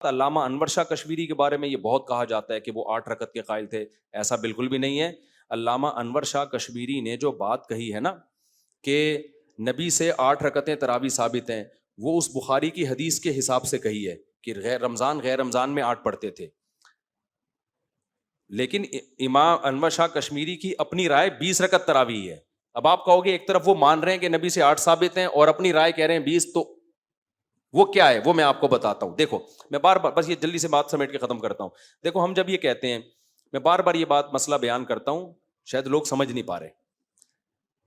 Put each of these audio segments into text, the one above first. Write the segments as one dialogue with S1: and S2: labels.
S1: علامہ انور شاہ کشمیری کے بارے میں یہ بہت کہا جاتا ہے کہ وہ 8 رکعت کے قائل تھے. ایسا بالکل بھی نہیں ہے. علامہ انور شاہ کشمیری نے جو بات کہی ہے نا کہ نبی سے 8 رکعتیں تراویح ثابت ہیں، وہ اس بخاری کی حدیث کے حساب سے کہی ہے کہ غیر رمضان میں 8 پڑھتے تھے. لیکن امام انور شاہ کشمیری کی اپنی رائے 20 رکعت تراویح ہے. اب آپ کہو گے ایک طرف وہ مان رہے ہیں کہ نبی سے 8 ثابت ہیں اور اپنی رائے کہہ رہے ہیں 20، تو وہ کیا ہے وہ میں آپ کو بتاتا ہوں. دیکھو میں بار بار بس یہ جلدی سے بات سمیٹ کے ختم کرتا ہوں. دیکھو ہم جب یہ کہتے ہیں، میں بار بار یہ بات مسئلہ بیان کرتا ہوں، شاید لوگ سمجھ نہیں پا رہے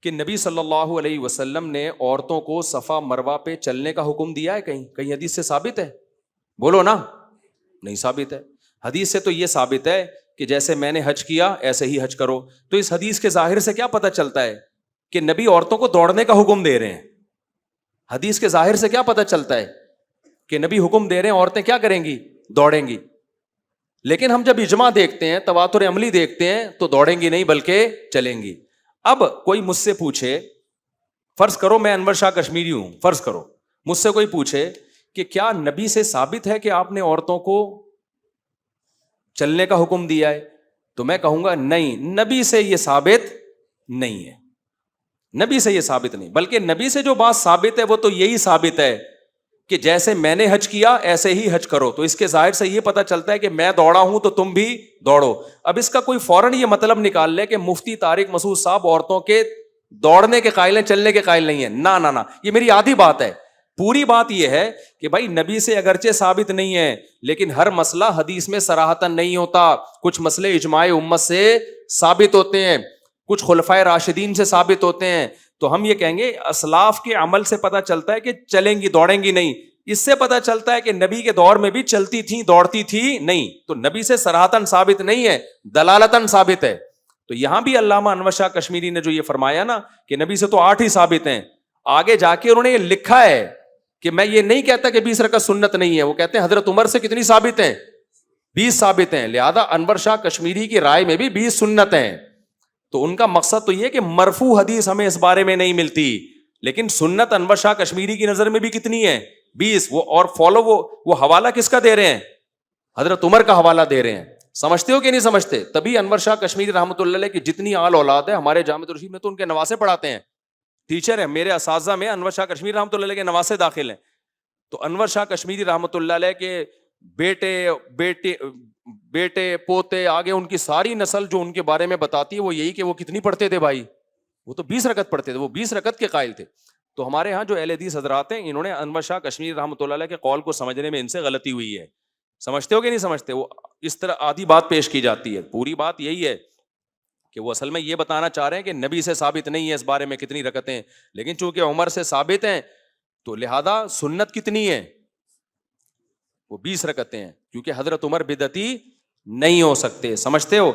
S1: کہ نبی صلی اللہ علیہ وسلم نے عورتوں کو صفا مروہ پہ چلنے کا حکم دیا ہے؟ کہیں حدیث سے ثابت ہے؟ بولو نا. نہیں ثابت ہے. حدیث سے تو یہ ثابت ہے کہ جیسے میں نے حج کیا ایسے ہی حج کرو. تو اس حدیث کے ظاہر سے کیا پتہ چلتا ہے کہ نبی عورتوں کو دوڑنے کا حکم دے رہے ہیں. حدیث کے ظاہر سے کیا پتہ چلتا ہے کہ نبی حکم دے رہے ہیں عورتیں کیا کریں گی؟ دوڑیں گی. لیکن ہم جب اجماع دیکھتے ہیں، تواتر عملی دیکھتے ہیں، تو دوڑیں گی نہیں بلکہ چلیں گی. اب کوئی مجھ سے پوچھے، فرض کرو میں انور شاہ کشمیری ہوں، فرض کرو مجھ سے کوئی پوچھے کہ کیا نبی سے ثابت ہے کہ آپ نے عورتوں کو چلنے کا حکم دیا ہے، تو میں کہوں گا نہیں، نبی سے یہ ثابت نہیں ہے. نبی سے یہ ثابت نہیں، بلکہ نبی سے جو بات ثابت ہے وہ تو یہی ثابت ہے کہ جیسے میں نے حج کیا ایسے ہی حج کرو. تو اس کے ظاہر سے یہ پتہ چلتا ہے کہ میں دوڑا ہوں تو تم بھی دوڑو. اب اس کا کوئی فوراً یہ مطلب نکال لے کہ مفتی طارق مسعود صاحب عورتوں کے دوڑنے کے قائل ہیں، چلنے کے قائل نہیں ہیں. نہ یہ میری آدھی بات ہے. پوری بات یہ ہے کہ بھائی نبی سے اگرچہ ثابت نہیں ہے لیکن ہر مسئلہ حدیث میں صراحتاً نہیں ہوتا. کچھ مسئلے اجماع امت سے ثابت ہوتے ہیں، کچھ خلفائے راشدین سے ثابت ہوتے ہیں. تو ہم یہ کہیں گے اسلاف کے عمل سے پتہ چلتا ہے کہ چلیں گی دوڑیں گی نہیں. اس سے پتہ چلتا ہے کہ نبی کے دور میں بھی چلتی تھیں دوڑتی تھی نہیں. تو نبی سے صراحتاً ثابت نہیں ہے، دلالتاً ثابت ہے. تو یہاں بھی علامہ انور شاہ کشمیری نے جو یہ فرمایا نا کہ نبی سے تو 8 ہی ثابت ہیں، آگے جا کے انہوں نے یہ لکھا ہے کہ میں یہ نہیں کہتا کہ 20 رکعت سنت نہیں ہے. وہ کہتے ہیں حضرت عمر سے کتنی ثابت ہیں؟ 20 ثابت ہیں. لہذا انور شاہ کشمیری کی رائے میں بھی 20 سنت ہیں. تو ان کا مقصد تو یہ کہ مرفوع حدیث ہمیں اس بارے میں نہیں ملتی، لیکن سنت انور شاہ کشمیری کی نظر میں بھی کتنی ہے؟ 20. وہ اور فالو وہ حوالہ کس کا دے رہے ہیں؟ حضرت عمر کا حوالہ دے رہے ہیں. سمجھتے ہو کہ نہیں سمجھتے؟ تبھی انور شاہ کشمیری رحمۃ اللہ علیہ کی جتنی آل اولاد ہے ہمارے جامع الرشید میں تو ان کے نواسے پڑھاتے ہیں، ٹیچر ہیں. میرے اساتذہ میں انور شاہ کشمیری رحمۃ اللہ علیہ کے نواسے داخل ہیں. تو انور شاہ کشمیری رحمۃ اللہ علیہ کے بیٹے پوتے آگے ان کی ساری نسل جو ان کے بارے میں بتاتی ہے وہ یہی کہ وہ کتنی پڑھتے تھے بھائی؟ وہ تو 20 رکعت پڑھتے تھے، وہ 20 رکعت کے قائل تھے. تو ہمارے ہاں جو اہل حدیث حضرات ہیں انہوں نے انور شاہ کشمیری رحمۃ اللہ علیہ کے قول کو سمجھنے میں ان سے غلطی ہوئی ہے. سمجھتے ہو کہ نہیں سمجھتے؟ وہ اس طرح آدھی بات پیش کی جاتی ہے. پوری بات یہی ہے کہ وہ اصل میں یہ بتانا چاہ رہے ہیں کہ نبی سے ثابت نہیں ہے اس بارے میں کتنی رکعتیں، لیکن چونکہ عمر سے ثابت ہیں تو لہذا سنت کتنی ہے؟ وہ 20 رکعتیں ہیں، کیونکہ حضرت عمر بدعتی نہیں ہو سکتے. سمجھتے ہو؟